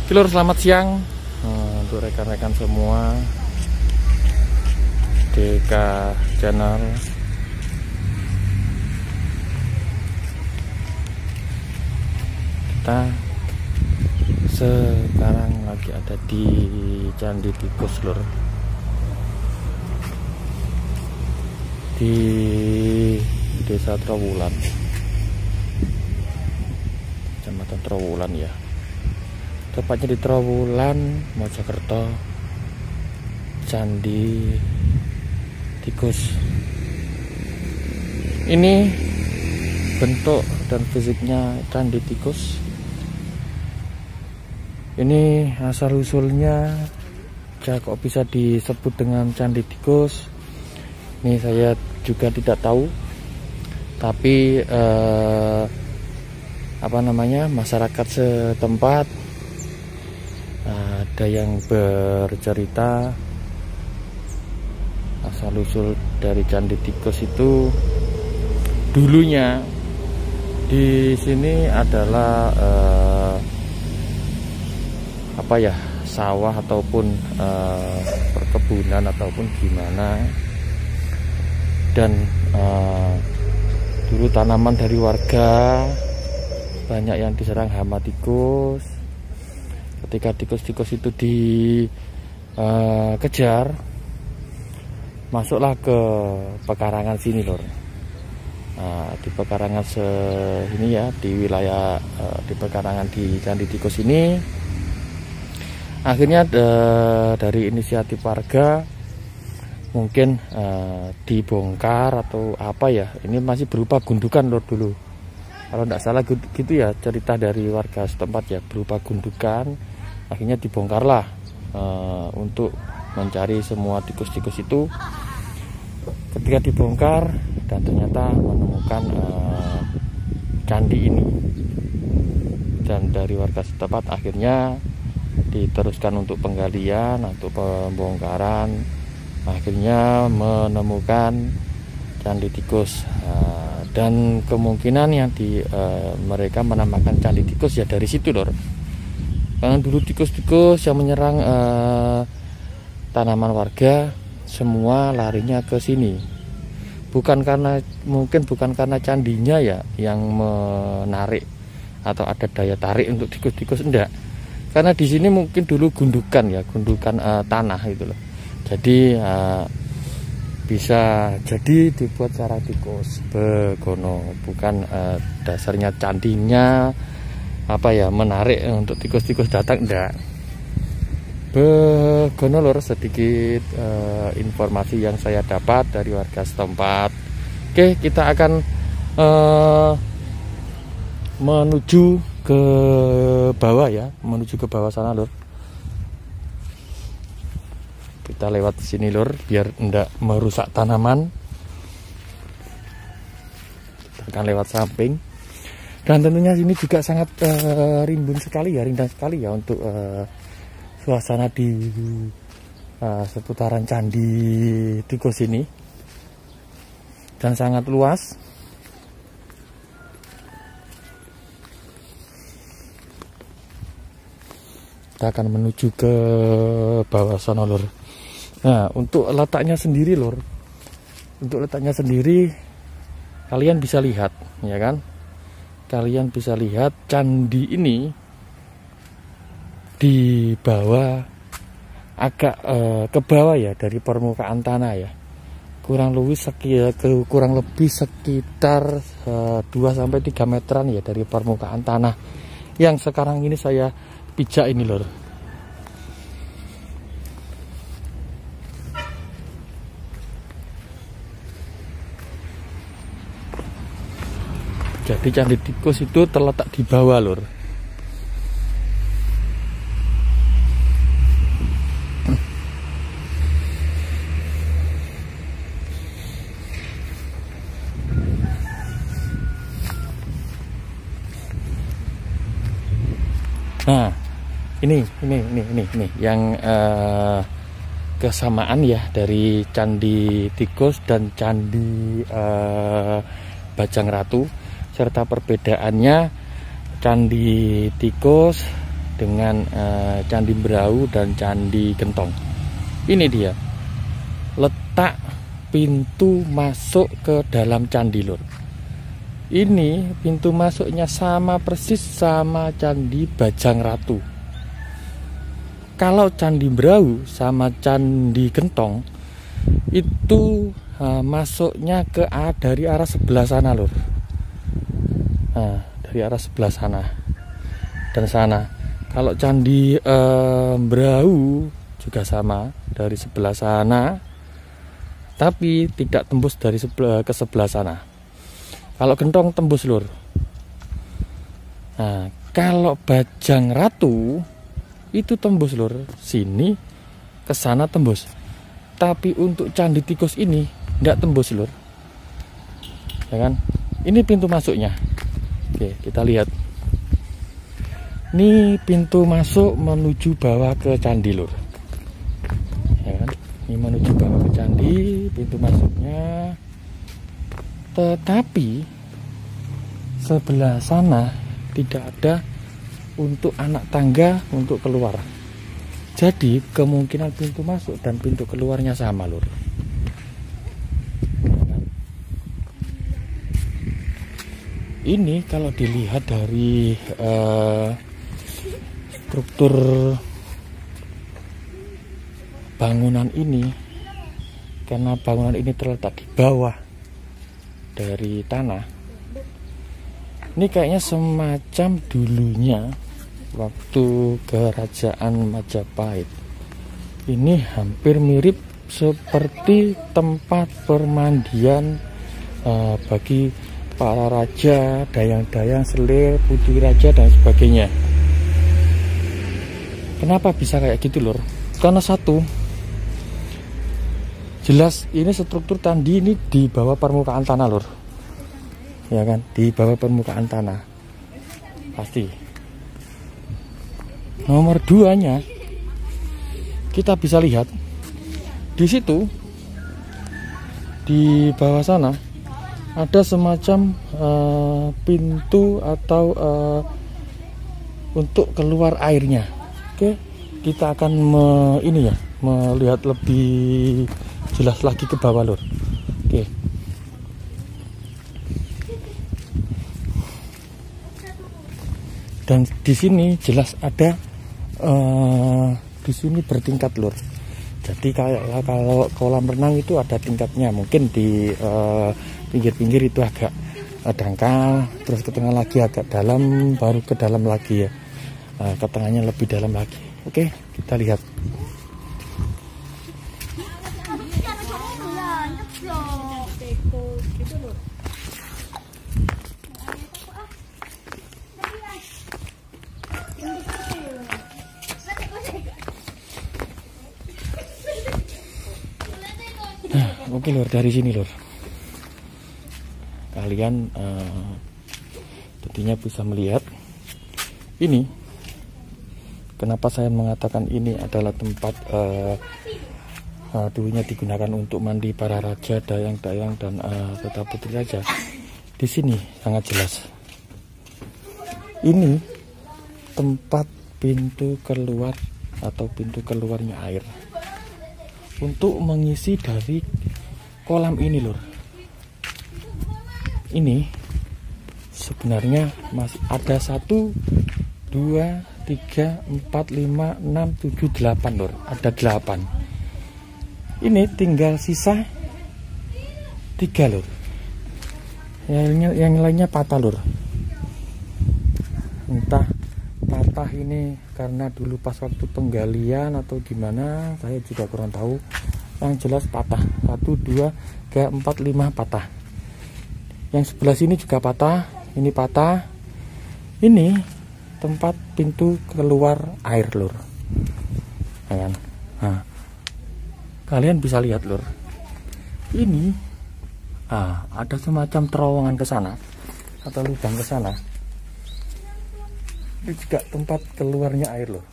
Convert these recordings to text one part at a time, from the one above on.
Lur, selamat siang untuk rekan-rekan semua DK Channel. Kita sekarang lagi ada di Candi Tikus, Lur, di Desa Trowulan, Kecamatan Trowulan ya, tepatnya di Trowulan, Mojokerto. Candi Tikus ini bentuk dan fisiknya Candi Tikus ini asal usulnya kok bisa disebut dengan Candi Tikus ini saya juga tidak tahu, tapi masyarakat setempat ada yang bercerita asal usul dari Candi Tikus itu dulunya di sini adalah sawah ataupun perkebunan ataupun gimana, dan dulu tanaman dari warga banyak yang diserang hama tikus. Ketika tikus-tikus itu dikejar, masuklah ke pekarangan sini, Lur. Di pekarangan ini ya, di wilayah di pekarangan di Candi Tikus ini, akhirnya dari inisiatif warga mungkin dibongkar atau apa ya, ini masih berupa gundukan, Lur, dulu. Kalau tidak salah gitu ya cerita dari warga setempat ya, berupa gundukan. Akhirnya dibongkarlah untuk mencari semua tikus-tikus itu. Ketika dibongkar dan ternyata menemukan candi ini, dan dari warga setempat akhirnya diteruskan untuk penggalian, untuk pembongkaran, akhirnya menemukan Candi Tikus. Dan kemungkinan yang mereka menamakan Candi Tikus ya dari situ, Lur. Karena dulu tikus-tikus yang menyerang tanaman warga semua larinya ke sini. Bukan karena candinya ya yang menarik atau ada daya tarik untuk tikus-tikus, enggak. Karena di sini mungkin dulu gundukan tanah itu loh. Jadi bisa jadi dibuat cara tikus begono, bukan dasarnya candinya menarik untuk tikus-tikus datang, enggak. Begono, Lur, sedikit informasi yang saya dapat dari warga setempat. Oke, kita akan menuju ke bawah ya, menuju ke bawah sana, Lur. Kita lewat sini, Lur, biar enggak merusak tanaman. Kita akan lewat samping. Dan tentunya sini juga sangat rimbun sekali ya, rindang sekali ya untuk suasana di seputaran Candi Tikus ini, dan sangat luas. Kita akan menuju ke bawah sana, Lur. Nah, untuk letaknya sendiri, Lur, kalian bisa lihat ya kan, kalian bisa lihat candi ini di bawah, agak ke bawah ya dari permukaan tanah ya, kurang lebih sekitar 2-3 meteran ya dari permukaan tanah yang sekarang ini saya pijak ini, Lur. Jadi Candi Tikus itu terletak di bawah, Lur. Nah, ini yang kesamaan ya dari Candi Tikus dan Candi Bajang Ratu, serta perbedaannya Candi Tikus dengan Candi Brau dan Candi Gentong. Ini dia letak pintu masuk ke dalam candi, lur. Ini pintu masuknya sama persis sama Candi Bajang Ratu. Kalau Candi Brau sama Candi Gentong itu masuknya dari arah sebelah sana, lur. Dari arah sebelah sana dan sana. Kalau Candi Brau juga sama dari sebelah sana, tapi tidak tembus dari ke sebelah sana. Kalau Gentong tembus, lur. Nah, kalau Bajang Ratu itu tembus, lur. Sini ke sana tembus. Tapi untuk Candi Tikus ini tidak tembus, lur. Ya kan? Ini pintu masuknya. Oke, kita lihat. Ini pintu masuk menuju bawah ke candi, lur. Ya kan? Ini menuju bawah ke candi, pintu masuknya. Tetapi sebelah sana tidak ada untuk anak tangga untuk keluar. Jadi kemungkinan pintu masuk dan pintu keluarnya sama, lur. Ini kalau dilihat dari struktur bangunan ini, karena bangunan ini terletak di bawah dari tanah, ini kayaknya semacam dulunya waktu kerajaan Majapahit. Ini hampir mirip seperti tempat permandian bagi para raja, dayang-dayang, selir, putri raja dan sebagainya. Kenapa bisa kayak gitu, lur? Karena satu, jelas ini struktur candi ini di bawah permukaan tanah, lur. Ya kan, di bawah permukaan tanah pasti. Nomor duanya, kita bisa lihat di situ, di bawah sana ada semacam pintu atau untuk keluar airnya. Oke, kita akan melihat lebih jelas lagi ke bawah, lur. Oke. Dan di sini jelas ada di sini bertingkat, lur. Jadi kayak kalau kolam renang itu ada tingkatnya, mungkin di pinggir-pinggir itu agak dangkal, terus ke tengah lagi agak dalam, baru ke dalam lagi ya. Ke tengahnya lebih dalam lagi. Oke, kita lihat. Oke, lur, dari sini, lur, kalian tentunya bisa melihat ini. Kenapa saya mengatakan ini adalah tempat dulunya digunakan untuk mandi para raja, dayang-dayang dan serta putri raja. Di sini sangat jelas. Ini tempat pintu keluar atau pintu keluarnya air untuk mengisi dari kolam ini, lur. Ini sebenarnya masih ada 1, 2, 3, 4, 5, 6, 7, 8, lur. Ada 8. Ini tinggal sisa 3, lur. Yang lainnya patah, lur. Entah patah ini karena dulu pas waktu penggalian atau gimana, saya juga kurang tahu. Yang jelas patah. 1, 2, 3, 4, 5 patah. Yang sebelah sini juga patah. Ini patah. Ini tempat pintu keluar air, lur. Nah, kalian bisa lihat, lur. Ini ada semacam terowongan ke sana atau lubang ke sana. Ini juga tempat keluarnya air, lur.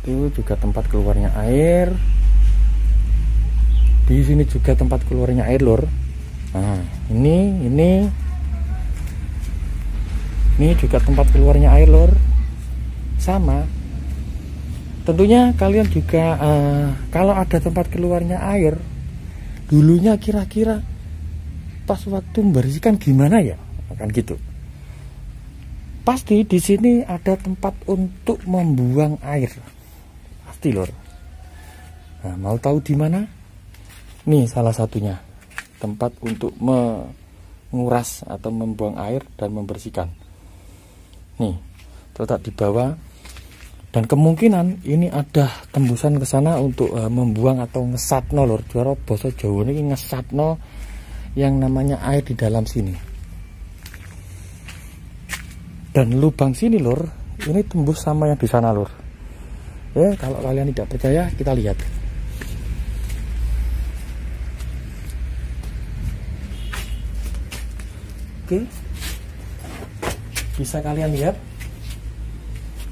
Itu juga tempat keluarnya air. Di sini juga tempat keluarnya air, lur. Nah, ini juga tempat keluarnya air, lor. Sama. Tentunya kalian juga kalau ada tempat keluarnya air, dulunya kira-kira pas waktu membersihkan gimana ya? Kan gitu. Pasti di sini ada tempat untuk membuang air. Pasti, lor. Nah, mau tahu di mana? Nih salah satunya. Tempat untuk menguras atau membuang air dan membersihkan. Nih, terletak di bawah. Dan kemungkinan ini ada tembusan ke sana untuk membuang atau ngesatno, lor. Juara basa Jawa ini ngesatno yang namanya air di dalam sini. Dan lubang sini, lor, ini tembus sama yang di sana, lor. Ya, kalau kalian tidak percaya, kita lihat. Oke. Bisa kalian lihat.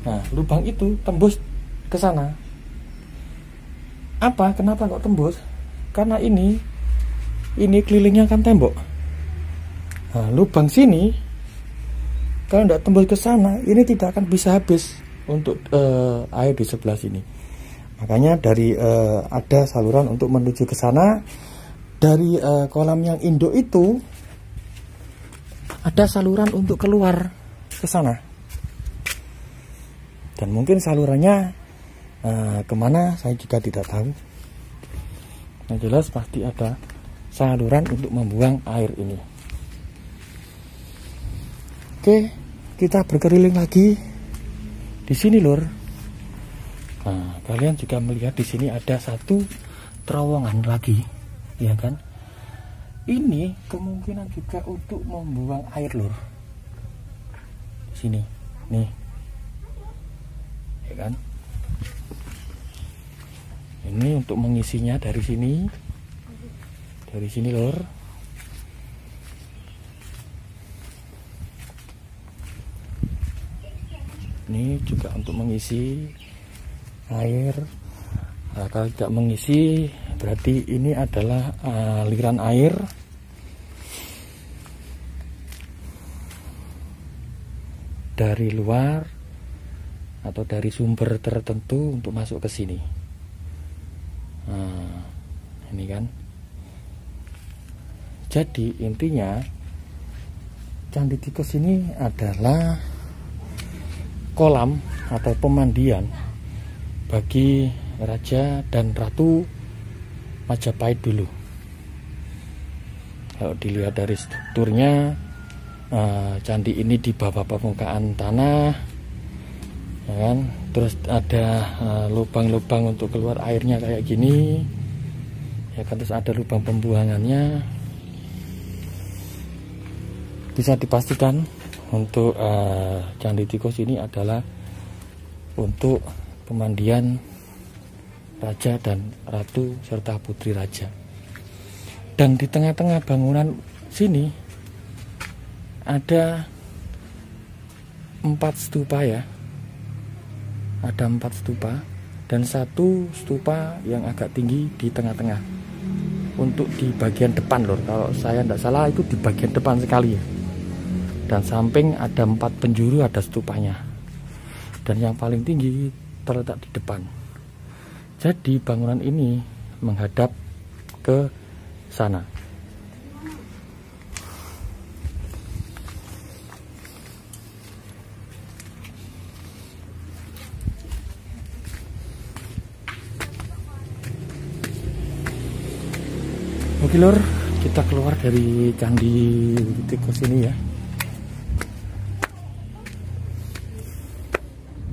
Nah, lubang itu tembus ke sana. Apa? Kenapa kok tembus? Karena ini kelilingnya kan tembok. Nah, lubang sini kalau tidak tembus ke sana, ini tidak akan bisa habis untuk air di sebelah sini. Makanya dari ada saluran untuk menuju ke sana. Dari kolam yang induk itu ada saluran untuk keluar ke sana. Dan mungkin salurannya kemana saya juga tidak tahu. Yang jelas pasti ada saluran untuk membuang air ini. Oke, kita berkeliling lagi di sini, lor. Nah, kalian juga melihat di sini ada satu terowongan lagi, ya kan? Ini kemungkinan juga untuk membuang air, lor. Di sini, nih. Kan ini untuk mengisinya dari sini lor. Ini juga untuk mengisi air. Nah, kalau tidak mengisi berarti ini adalah aliran air dari luar atau dari sumber tertentu untuk masuk ke sini. Nah, ini kan. Jadi intinya Candi Tikus ini adalah kolam atau pemandian bagi Raja dan Ratu Majapahit dulu. Kalau dilihat dari strukturnya, candi ini di bawah permukaan tanah. Ya kan? Terus ada lubang-lubang untuk keluar airnya kayak gini, ya kan? Terus ada lubang pembuangannya. Bisa dipastikan untuk Candi Tikus ini adalah untuk pemandian raja dan ratu serta putri raja. Dan di tengah-tengah bangunan sini ada 4 stupa, ya. Ada 4 stupa dan 1 stupa yang agak tinggi di tengah-tengah untuk di bagian depan, lor. Kalau saya tidak salah itu di bagian depan sekali, ya. Dan samping ada 4 penjuru, ada stupanya. Dan yang paling tinggi terletak di depan. Jadi bangunan ini menghadap ke sana. Oke, lor, kita keluar dari Candi Tikus ini, ya.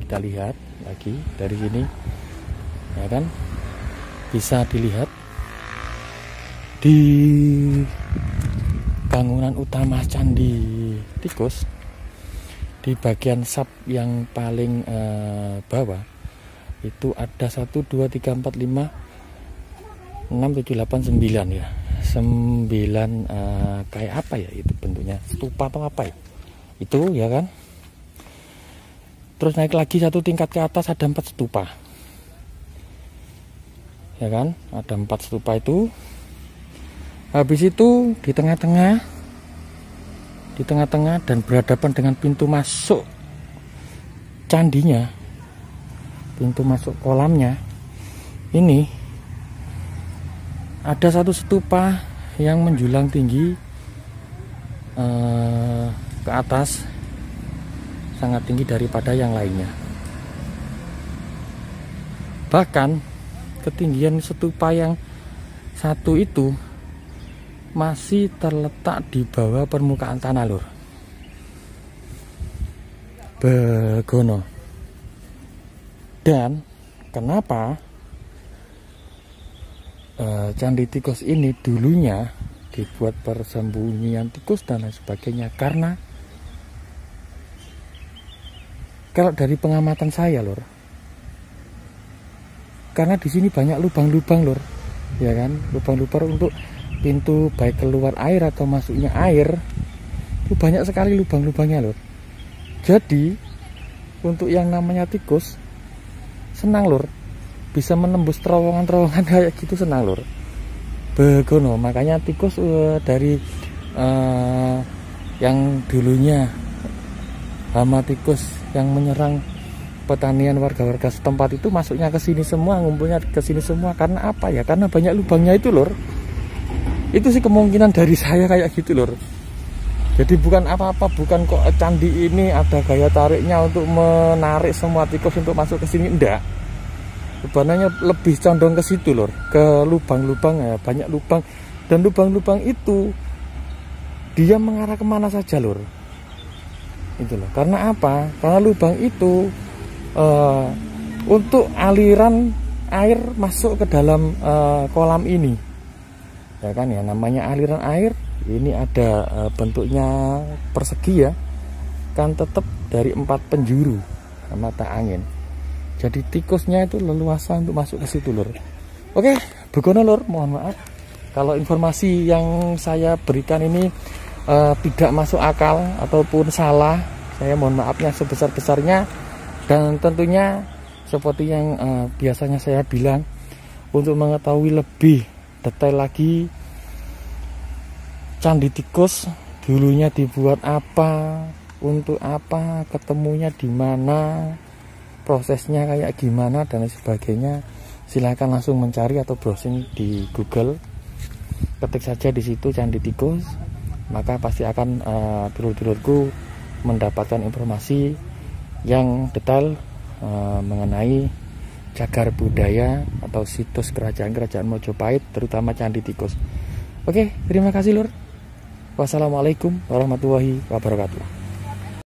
Kita lihat lagi dari sini, ya kan? Bisa dilihat di bangunan utama Candi Tikus, di bagian sub yang paling bawah itu ada 1, 2, 3, 4, 5, 6, 7, 8, 9, ya. 9 kayak apa ya itu bentuknya, stupa atau apa ya itu, ya kan? Terus naik lagi 1 tingkat ke atas ada 4 stupa, ya kan? Ada 4 stupa itu. Habis itu di tengah-tengah dan berhadapan dengan pintu masuk candinya, pintu masuk kolamnya, ini ada satu stupa yang menjulang tinggi ke atas, sangat tinggi daripada yang lainnya. Bahkan ketinggian stupa yang satu itu masih terletak di bawah permukaan tanah, lur. Begono. Dan kenapa Candi Tikus ini dulunya dibuat persembunyian tikus dan lain sebagainya? Karena kalau dari pengamatan saya, lur, karena di sini banyak lubang-lubang, lur, ya kan, lubang-lubang untuk pintu baik keluar air atau masuknya air, itu banyak sekali lubang-lubangnya, lur. Jadi untuk yang namanya tikus senang, lur, bisa menembus terowongan-terowongan kayak gitu, senang, lur. Begono, makanya tikus dari yang dulunya hama tikus yang menyerang pertanian warga-warga setempat itu masuknya ke sini semua, ngumpulnya ke sini semua. Karena apa ya? Karena banyak lubangnya itu, lur. Itu sih kemungkinan dari saya kayak gitu, lur. Jadi bukan apa-apa, bukan kok candi ini ada gaya tariknya untuk menarik semua tikus untuk masuk ke sini, enggak. Sebenarnya lebih condong ke situ, lur, ke lubang-lubang ya, banyak lubang, dan lubang-lubang itu dia mengarah kemana saja, lur. Itu loh. Karena apa? Karena lubang itu untuk aliran air masuk ke dalam kolam ini, ya kan, ya, namanya aliran air. Ini ada bentuknya persegi, ya kan, tetap dari 4 penjuru mata angin. Jadi tikusnya itu leluasa untuk masuk ke situ, lur. Oke, begono, lur, mohon maaf kalau informasi yang saya berikan ini tidak masuk akal ataupun salah. Saya mohon maafnya sebesar-besarnya. Dan tentunya seperti yang biasanya saya bilang, untuk mengetahui lebih detail lagi Candi Tikus dulunya dibuat apa, untuk apa, ketemunya di mana, prosesnya kayak gimana dan lain sebagainya, silahkan langsung mencari atau browsing di Google. Ketik saja di situ Candi Tikus, maka pasti akan dulur-dulurku mendapatkan informasi yang detail mengenai cagar budaya atau situs kerajaan-kerajaan Mojopahit, terutama Candi Tikus. Oke, terima kasih, lur. Wassalamualaikum warahmatullahi wabarakatuh.